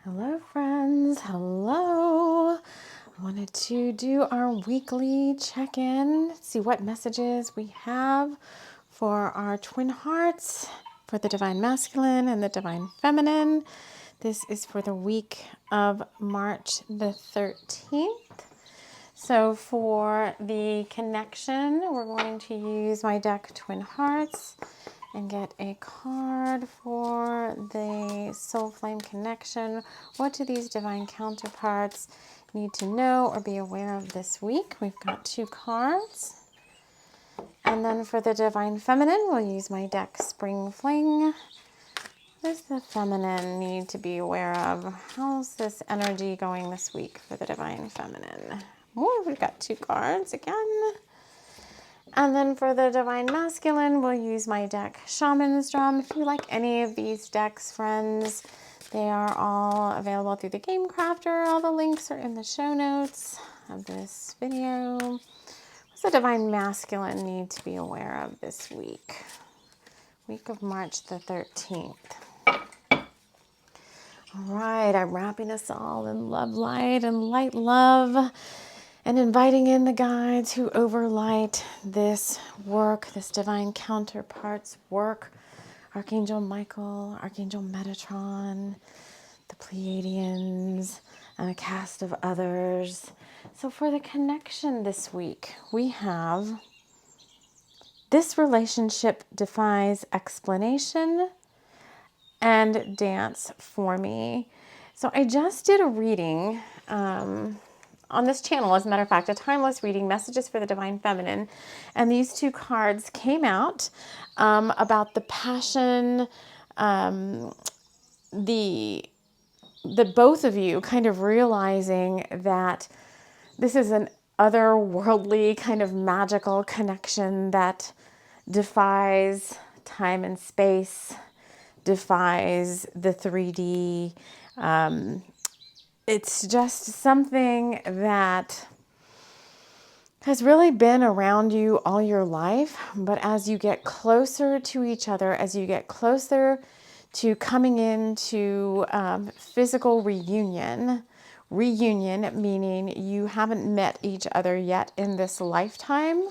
Hello friends, hello. I wanted to do our weekly check-in, see what messages we have for our twin hearts, for the divine masculine and the divine feminine. This is for the week of March the 13th. So for the connection, we're going to use my deck Twin Hearts and get a card for the soul flame connection. What do these divine counterparts need to know or be aware of this week? We've got 2 cards. And then for the divine feminine, we'll use my deck Spring Fling. What does the feminine need to be aware of? How's this energy going this week for the divine feminine? Oh, we've got 2 cards again. And then for the divine masculine, we'll use my deck Shamans drum. If you like any of these decks, friends, they are all available through the Game Crafter. All the links are in the show notes of this video. What's the divine masculine need to be aware of this week? Week of March the 13th. All right, I'm wrapping us all in love light and light love, and inviting in the guides who overlight this work, this divine counterparts work. Archangel Michael, Archangel Metatron, the Pleiadians, and a cast of others. So for the connection this week, we have, this relationship defies explanation and dance for me. So I just did a reading on this channel, as a matter of fact, a timeless reading, messages for the divine feminine, and these 2 cards came out about the passion, the both of you kind of realizing that this is an otherworldly kind of magical connection that defies time and space, defies the 3D. It's just something that has really been around you all your life, but as you get closer to each other, as you get closer to coming into physical reunion meaning you haven't met each other yet in this lifetime,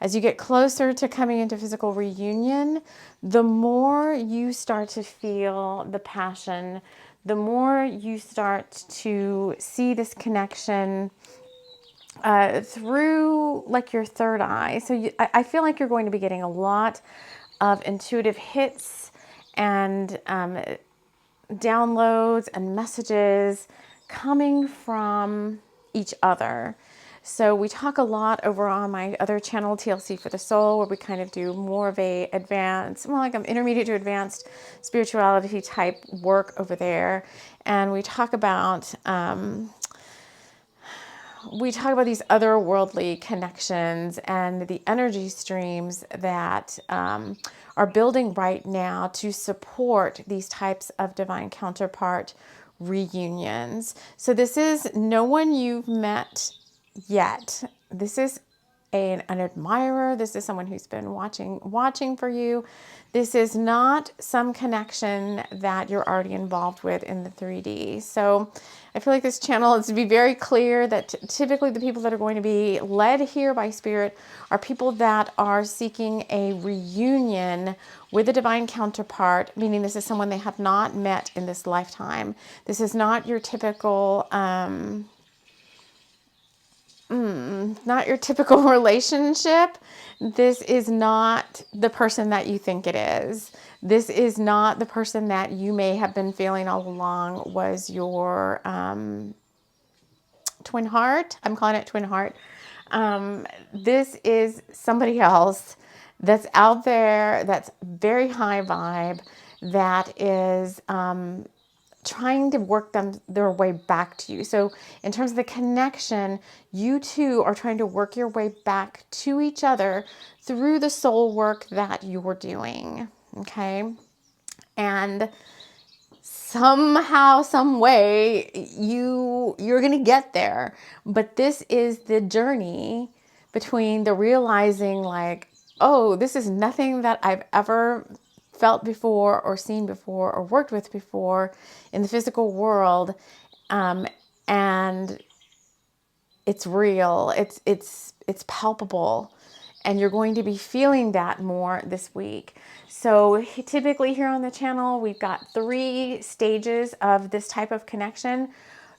as you get closer to coming into physical reunion, the more you start to feel the passion, the more you start to see this connection through like your third eye. So I feel like you're going to be getting a lot of intuitive hits and downloads and messages coming from each other. So we talk a lot over on my other channel, TLC for the Soul, where we kind of do more of a advanced, more like an intermediate to advanced spirituality type work over there. And we talk about these otherworldly connections and the energy streams that are building right now to support these types of divine counterpart reunions. So this is no one you've met yet. This is an admirer. This is someone who's been watching for you. This is not some connection that you're already involved with in the 3D. So I feel like this channel is to be very clear that typically the people that are going to be led here by Spirit are people that are seeking a reunion with a divine counterpart, meaning this is someone they have not met in this lifetime. This is not your typical relationship. This is not the person that you think it is. This is not the person that you may have been feeling all along was your twin heart. I'm calling it twin heart. This is somebody else that's out there, that's very high vibe, that is trying to work their way back to you. So in terms of the connection, you two are trying to work your way back to each other through the soul work that you're doing. Okay. And somehow, some way, you're going to get there. But this is the journey between the realizing like, oh, this is nothing that I've ever felt before or seen before or worked with before in the physical world. And it's real, it's palpable, and you're going to be feeling that more this week. So typically here on the channel, we've got 3 stages of this type of connection.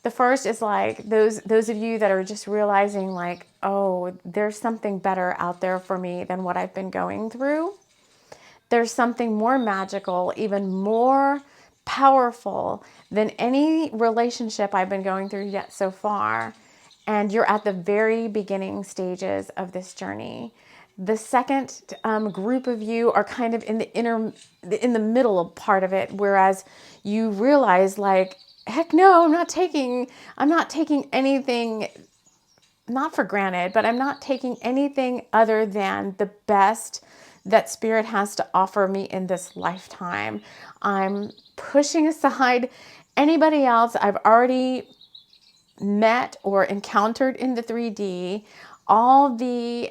The first is like those of you that are just realizing like, oh, there's something better out there for me than what I've been going through. There's something more magical, even more powerful than any relationship I've been going through yet so far. And you're at the very beginning stages of this journey. The second group of you are kind of in the middle part of it, whereas you realize like, heck no, I'm not taking anything, not for granted, but I'm not taking anything other than the best that Spirit has to offer me in this lifetime. I'm pushing aside anybody else I've already met or encountered in the 3D, all the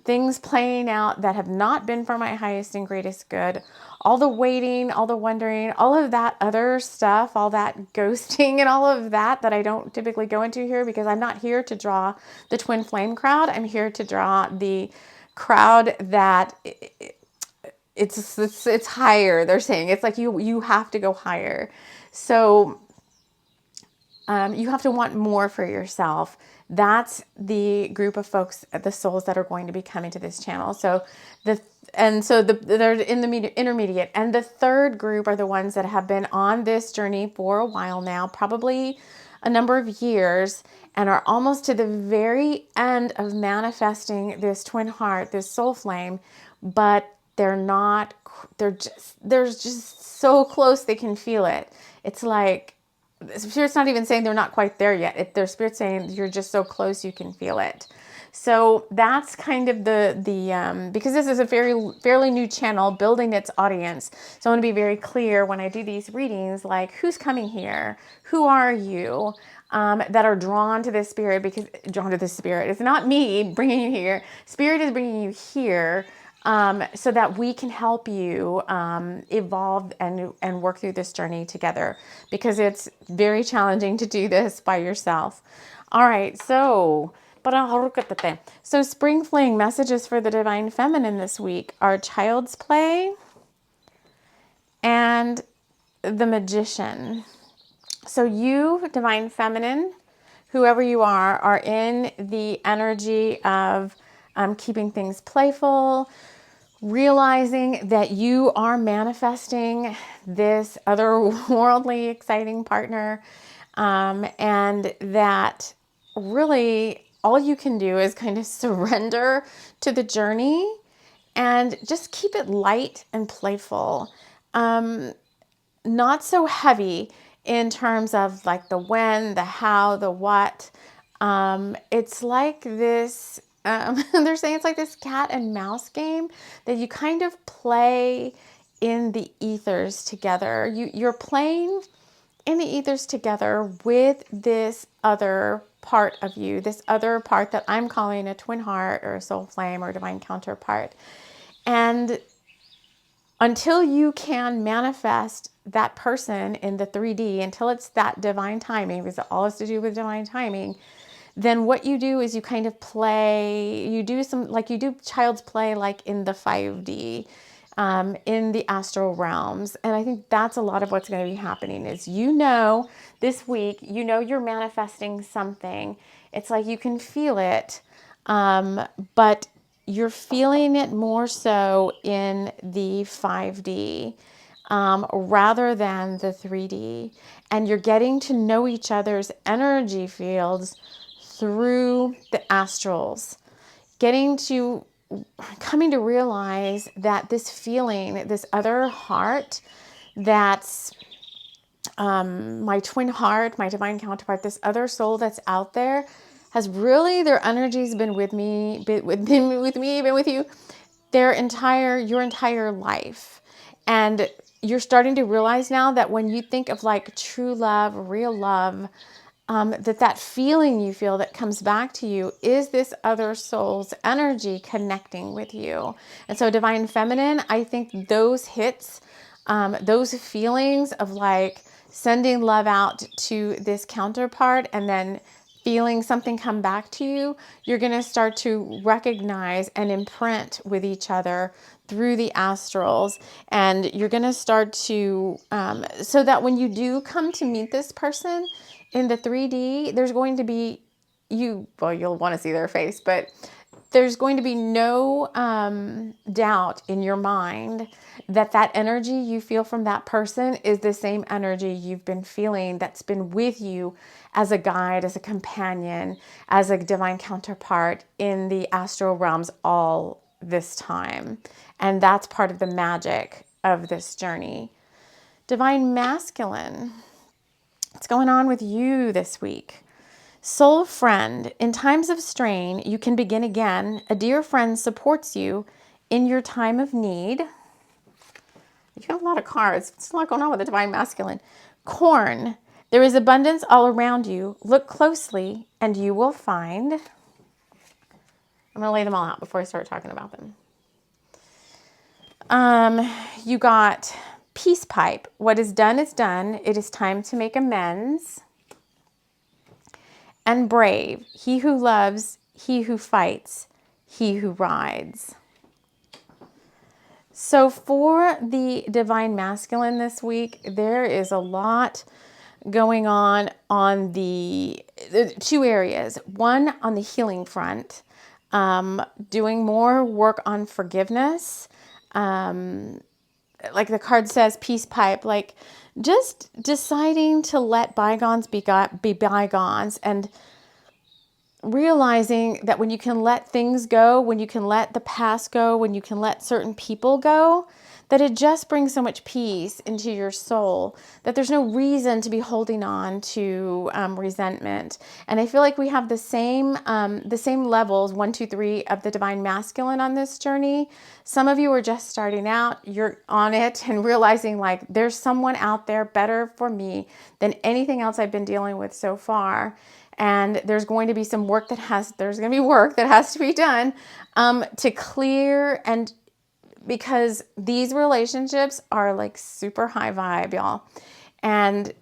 things playing out that have not been for my highest and greatest good, all the waiting, all the wondering, all of that other stuff, all that ghosting and all of that I don't typically go into here, because I'm not here to draw the twin flame crowd. I'm here to draw the crowd that it's higher. They're saying it's like you have to go higher. So you have to want more for yourself. That's the group of folks, the souls that are going to be coming to this channel. So they're in the intermediate, and the third group are the ones that have been on this journey for a while now, probably a number of years, and are almost to the very end of manifesting this twin heart, this soul flame, but they're just so close they can feel it. It's like, Spirit's not even saying they're not quite there yet. Their Spirit's saying you're just so close you can feel it. So that's kind of the because this is a fairly new channel building its audience. So I want to be very clear when I do these readings, like who's coming here? Who are you that are drawn to this Spirit? Because drawn to this Spirit, it's not me bringing you here. Spirit is bringing you here. So that we can help you evolve and work through this journey together, because it's very challenging to do this by yourself. All right, so Spring Fling messages for the Divine Feminine this week are Child's Play and the Magician. So you, Divine Feminine, whoever you are in the energy of keeping things playful, realizing that you are manifesting this otherworldly, exciting partner, and that really all you can do is kind of surrender to the journey and just keep it light and playful, not so heavy in terms of like the when, the how, the what. It's like this. They're saying it's like this cat and mouse game that you kind of play in the ethers together. You're playing in the ethers together with this other part of you, this other part that I'm calling a twin heart or a soul flame or divine counterpart. And until you can manifest that person in the 3D, until it's that divine timing, because it all has to do with divine timing, then what you do is you kind of play, you do child's play like in the 5D, in the astral realms. And I think that's a lot of what's going to be happening is, this week, you're manifesting something. It's like you can feel it, but you're feeling it more so in the 5D rather than the 3D. And you're getting to know each other's energy fields through the astrals, coming to realize that this feeling, this other heart, that's my twin heart, my divine counterpart, this other soul that's out there, has really, their energy's been with me, been with you, your entire life. And you're starting to realize now that when you think of like true love, real love, that feeling you feel that comes back to you is this other soul's energy connecting with you. And so divine feminine, I think those hits, those feelings of like sending love out to this counterpart and then feeling something come back to you, you're going to start to recognize and imprint with each other through the astrals. And you're going to start to, so that when you do come to meet this person in the 3D, there's going to be, well, you'll want to see their face, but there's going to be no doubt in your mind that that energy you feel from that person is the same energy you've been feeling that's been with you as a guide, as a companion, as a divine counterpart in the astral realms all this time. And that's part of the magic of this journey. Divine masculine, what's going on with you this week? Soul friend, in times of strain, you can begin again. A dear friend supports you in your time of need. You have a lot of cards. It's a lot going on with the divine masculine. Corn, there is abundance all around you. Look closely and you will find. I'm going to lay them all out before I start talking about them. You got peace pipe. What is done is done. It is time to make amends. And brave, he who loves, he who fights, he who rides. So for the divine masculine this week, there is a lot going on the two areas. One, on the healing front, doing more work on forgiveness. Like the card says, peace pipe, like just deciding to let bygones be bygones, and realizing that when you can let things go, when you can let the past go, when you can let certain people go, that it just brings so much peace into your soul that there's no reason to be holding on to resentment. And I feel like we have the same levels, 1, 2, 3 of the divine masculine on this journey. Some of you are just starting out, you're on it and realizing like there's someone out there better for me than anything else I've been dealing with so far. And there's going to be some work there's going to be work that has to be done to clear, and because these relationships are like super high vibe, y'all. And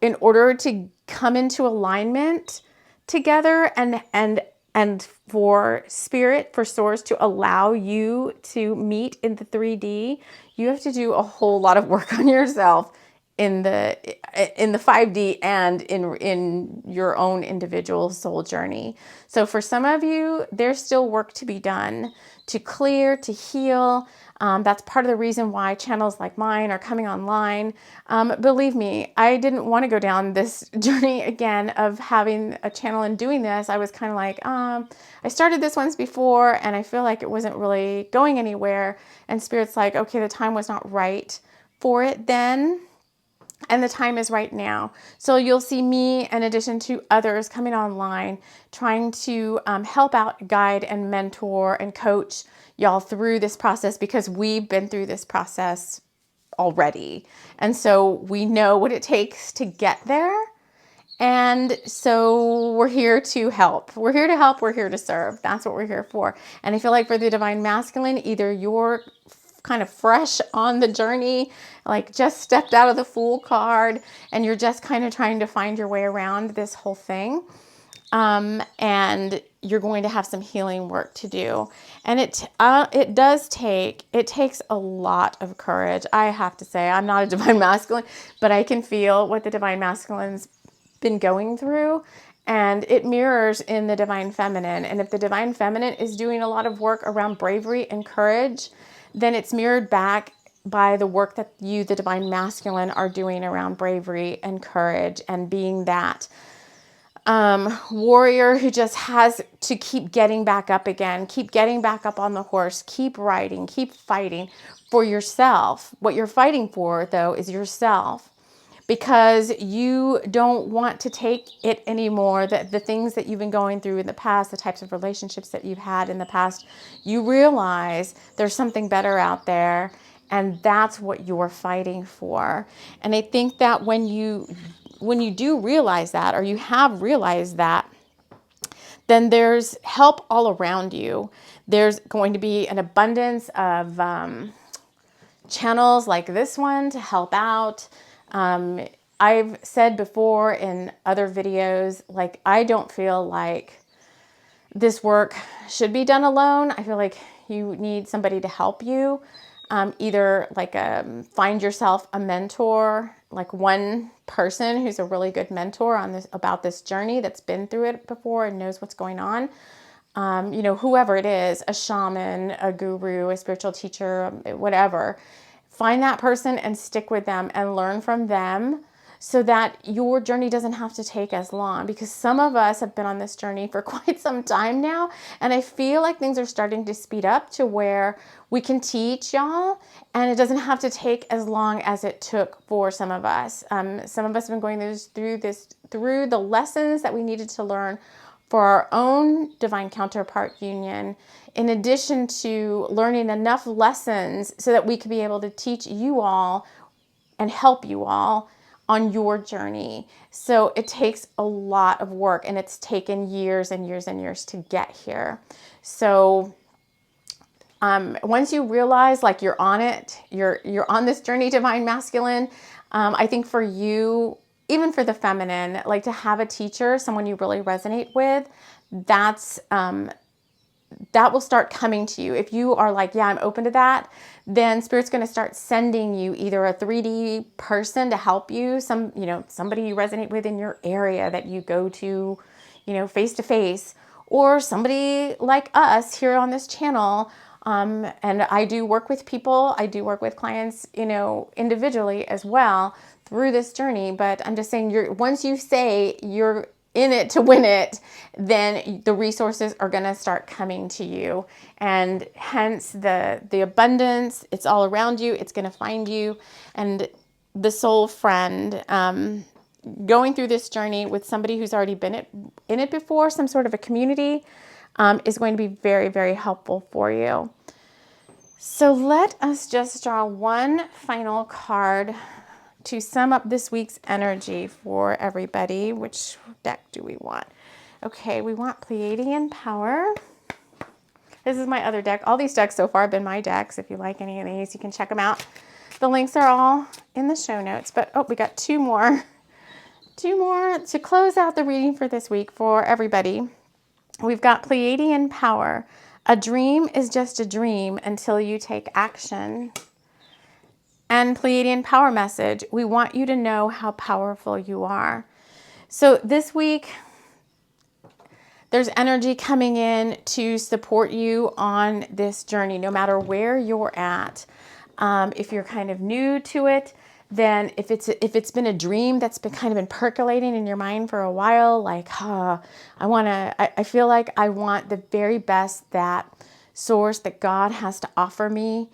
in order to come into alignment together and for spirit, for source to allow you to meet in the 3D, you have to do a whole lot of work on yourself in the 5D and in your own individual soul journey. So for some of you, there's still work to be done to clear, to heal. That's part of the reason why channels like mine are coming online. Believe me, I didn't want to go down this journey again of having a channel and doing this. I was kind of like, I started this once before and I feel like it wasn't really going anywhere. And Spirit's like, okay, the time was not right for it then. And the time is right now. So you'll see me, in addition to others, coming online, trying to help out, guide, and mentor and coach y'all through this process, because we've been through this process already. And so we know what it takes to get there. And so we're here to help. We're here to help. We're here to serve. That's what we're here for. And I feel like for the divine masculine, either you're kind of fresh on the journey, like just stepped out of the Fool card, and you're just kind of trying to find your way around this whole thing. And you're going to have some healing work to do. And it takes a lot of courage. I have to say, I'm not a divine masculine, but I can feel what the divine masculine's been going through, and it mirrors in the divine feminine. And if the divine feminine is doing a lot of work around bravery and courage, then it's mirrored back by the work that you, the divine masculine, are doing around bravery and courage and being that warrior who just has to keep getting back up again, keep getting back up on the horse, keep riding, keep fighting for yourself. What you're fighting for, though, is yourself, because you don't want to take it anymore. The things that you've been going through in the past, the types of relationships that you've had in the past, you realize there's something better out there, and that's what you're fighting for. And I think that when you when you do realize that, or you have realized that, then there's help all around you. There's going to be an abundance of channels like this one to help out. I've said before in other videos, like, I don't feel like this work should be done alone. I feel like you need somebody to help you. Either like find yourself a mentor, like one person who's a really good mentor on this, about this journey, that's been through it before and knows what's going on. You know, whoever it is, a shaman, a guru, a spiritual teacher, whatever. Find that person and stick with them and learn from them, so that your journey doesn't have to take as long, because some of us have been on this journey for quite some time now, and I feel like things are starting to speed up to where we can teach y'all, and it doesn't have to take as long as it took for some of us. Some of us have been going through the lessons that we needed to learn for our own divine counterpart union, in addition to learning enough lessons so that we could be able to teach you all and help you all on your journey. So it takes a lot of work, and it's taken years and years and years to get here. So once you realize, like, you're on it, you're on this journey, divine masculine, I think for you, even for the feminine, like, to have a teacher, someone you really resonate with, that will start coming to you. If you are like, yeah, I'm open to that, then Spirit's going to start sending you either a 3D person to help you, somebody you resonate with in your area that you go to, face to face, or somebody like us here on this channel. And I do work with people. I do work with clients, individually as well through this journey. But I'm just saying, once you say you're in it to win it, then the resources are going to start coming to you, and hence the abundance. It's all around you. It's going to find you. And the soul friend, going through this journey with somebody who's already been in it before, some sort of a community, is going to be very, very helpful for you. So let us just draw one final card to sum up this week's energy for everybody. Which deck do we want? Okay, we want Pleiadian Power. This is my other deck. All these decks so far have been my decks. If you like any of these, you can check them out. The links are all in the show notes. But, we got two more to close out the reading for this week for everybody. We've got Pleiadian Power. A dream is just a dream until you take action. And Pleiadian Power message, we want you to know how powerful you are. So this week, there's energy coming in to support you on this journey, no matter where you're at. If you're kind of new to it, then if it's been a dream that's been percolating in your mind for a while, like, I feel like I want the very best that source that God has to offer me,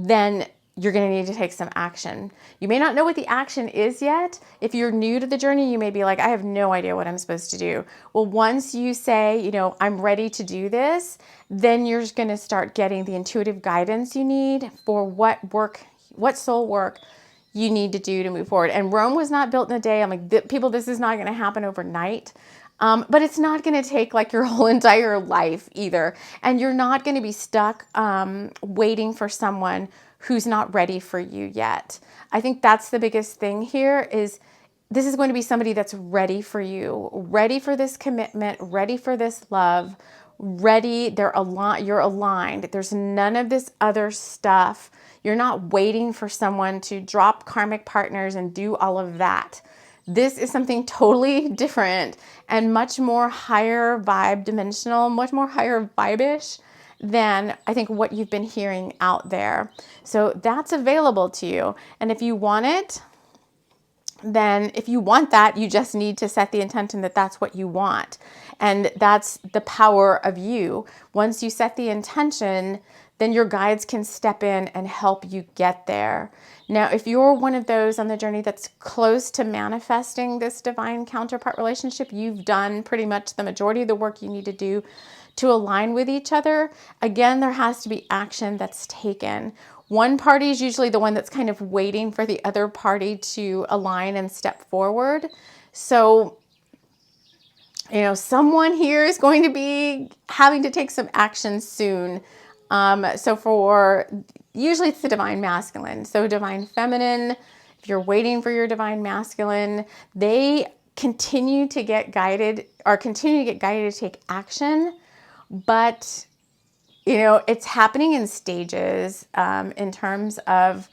then you're going to need to take some action. You may not know what the action is yet. If you're new to the journey, you may be like, I have no idea what I'm supposed to do. Well, once you say, I'm ready to do this, then you're going to start getting the intuitive guidance you need for what soul work you need to do to move forward. And Rome was not built in a day. I'm like, people, this is not going to happen overnight. But it's not going to take like your whole entire life either. And you're not going to be stuck waiting for someone who's not ready for you yet. I think that's the biggest thing here is this is going to be somebody that's ready for you, ready for this commitment, ready for this love, ready. You're aligned. There's none of this other stuff. You're not waiting for someone to drop karmic partners and do all of that. This is something totally different and much more higher vibe dimensional, much more higher vibe-ish than I think what you've been hearing out there. So that's available to you. And if you want it, then if you want that, you just need to set the intention that that's what you want. And that's the power of you. Once you set the intention, then your guides can step in and help you get there. Now, if you're one of those on the journey that's close to manifesting this divine counterpart relationship, you've done pretty much the majority of the work you need to do to align with each other. Again, there has to be action that's taken. One party is usually the one that's kind of waiting for the other party to align and step forward. So, you know, someone here is going to be having to take some action soon. So for, usually it's the divine masculine. So divine feminine, if you're waiting for your divine masculine, they continue to get guided to take action. But, you know, it's happening in stages, in terms of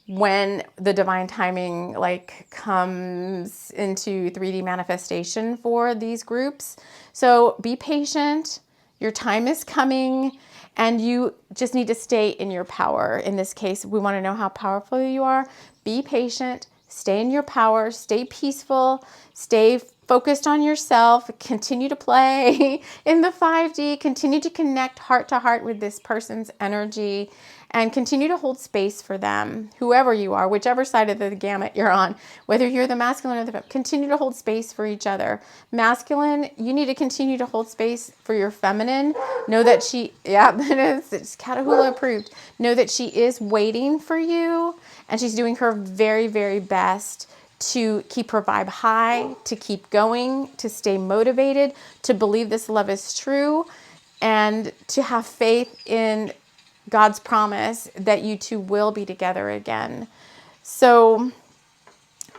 when the divine timing like comes into 3D manifestation for these groups. So be patient, your time is coming, and you just need to stay in your power. In this case, we want to know how powerful you are. Be patient, stay in your power, stay peaceful, stay focused on yourself, continue to play in the 5D, continue to connect heart to heart with this person's energy, and continue to hold space for them, whoever you are, whichever side of the gamut you're on, whether you're the masculine or the feminine, continue to hold space for each other. Masculine, you need to continue to hold space for your feminine. Know that it's Catahoula approved. Know that she is waiting for you, and she's doing her very, very best to keep her vibe high, to keep going, to stay motivated, to believe this love is true, and to have faith in God's promise that you two will be together again. So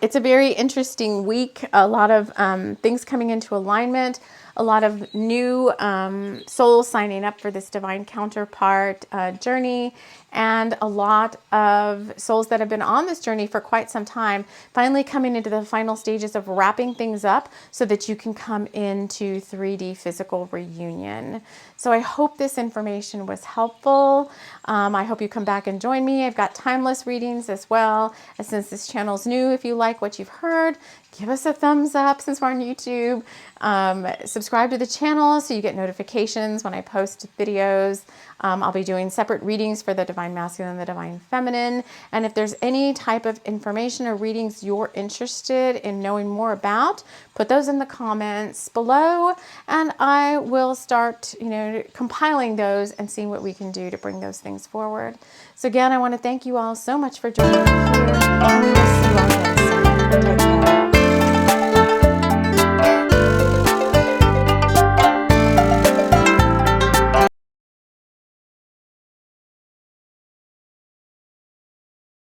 it's a very interesting week. A lot of things coming into alignment, a lot of new souls signing up for this divine counterpart journey, and a lot of souls that have been on this journey for quite some time finally coming into the final stages of wrapping things up so that you can come into 3D physical reunion. So I hope this information was helpful. I hope you come back and join me. I've got timeless readings as well. And since this channel's new, if you like what you've heard, give us a thumbs up since we're on YouTube. Subscribe to the channel so you get notifications when I post videos. I'll be doing separate readings for the divine masculine and the divine feminine. And if there's any type of information or readings you're interested in knowing more about, put those in the comments below, and I will start, compiling those and seeing what we can do to bring those things forward. So again, I want to thank you all so much for joining me here, and we will see you all next time.